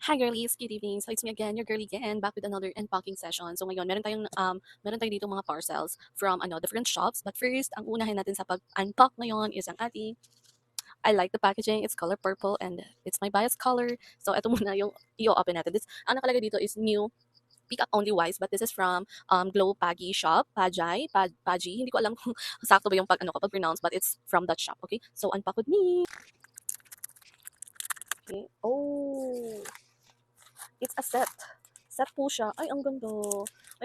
Hi girlies, good evening. So it's me again, your girlie again, back with another unpacking session. So ngayon, meron tayo dito mga parcels from different shops. But first, ang unahin natin sa pag-unpack ngayon is ang ating, I like the packaging. It's color purple and it's my bias color. So ito muna yung i-open natin. Ang nakalagay dito is new pick up only wise, but this is from Glow Pagi shop, Paji. Hindi ko alam kung sakto ba yung pag pronounce, but it's from that shop. Okay, so unpack with me. Okay. Oh, it's a set. Set po siya. Ay, ang ganda.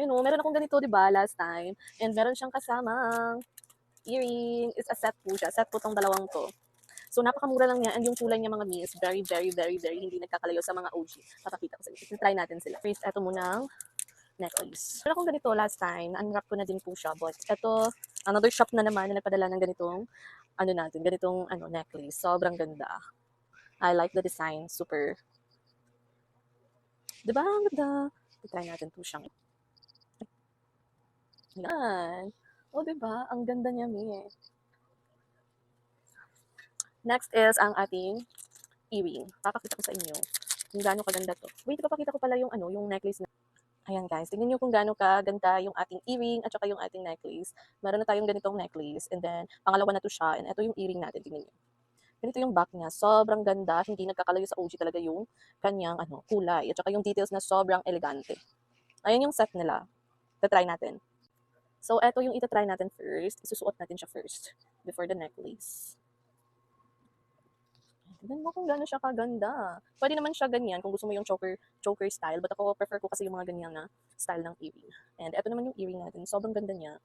Ayun o, meron akong ganito, di ba, last time. And meron siyang kasamang earring. It's a set po siya. Set po tong dalawang to. So, napakamura lang niya. And yung kulay niya mga miss, very, very, very, very hindi nagkakalayo sa mga OG. Papakita ko sa inyo. Try natin sila. First, eto munang necklace. Meron akong ganito last time. Unwrap ko na din po siya. But eto, another shop na naman na nagpadala ng ganitong necklace. Sobrang ganda. I like the design. Super. Diba? Ang ganda. Try natin po siyang. Yan. O, diba? Ang ganda niya, Mi. Next is ang ating earring. Papakita ko sa inyo kung gaano kaganda to. Wait, papakita ko pala yung necklace na. Ayan guys, tingnan nyo kung gaano kaganda yung ating earring at saka yung ating necklace. Meron na tayong ganitong necklace and then pangalawa na to siya and ito yung earring natin, tingnan nyo. Ganito yung back niya, sobrang ganda, hindi nagkakalayo sa OG talaga yung kanyang kulay at saka yung details na sobrang elegante. Ayan yung set nila. Try natin. So, eto yung itatry natin first. Isusuot natin siya first before the necklace. Tignan mo kung gano'n siya kaganda. Pwede naman siya ganyan kung gusto mo yung choker style. But ako, prefer ko kasi yung mga ganyan na style ng earring. And eto naman yung earring natin. Sobrang ganda niya.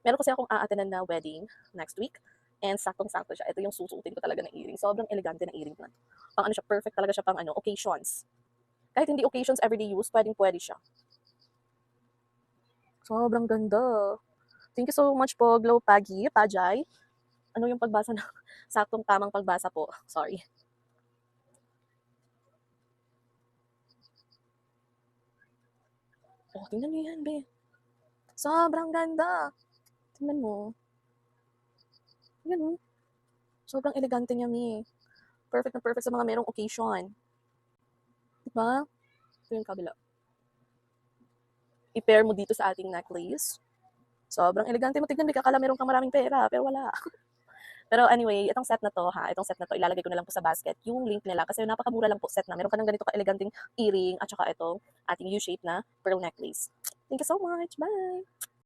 Meron kasi akong a-attendan na wedding next week. And saktong-sakto siya. Ito yung susuotin ko talaga ng earring. Sobrang elegante ng earring na. Pang siya, perfect talaga siya pang occasions. Kahit hindi occasions, everyday use, pwede siya. Sobrang ganda. Thank you so much po, Glow Pajay. Ano yung pagbasa na saktong tamang pagbasa po. Sorry. Oh, tingnan mo yan, be. Sobrang ganda. Tingnan mo. Tingnan mo. Sobrang elegante niya, mi. Perfect na perfect sa mga merong occasion. Diba? Ito yung kabila. I-pair mo dito sa ating necklace. Sobrang elegante mo. Tignan, kakala meron kang maraming pera, pero wala. Pero anyway, itong set na to, ilalagay ko na lang po sa basket yung link nila kasi napakamura lang po set na. Meron ka ng ganito ka-eleganteng earring at saka itong ating U-shape na pearl necklace. Thank you so much. Bye!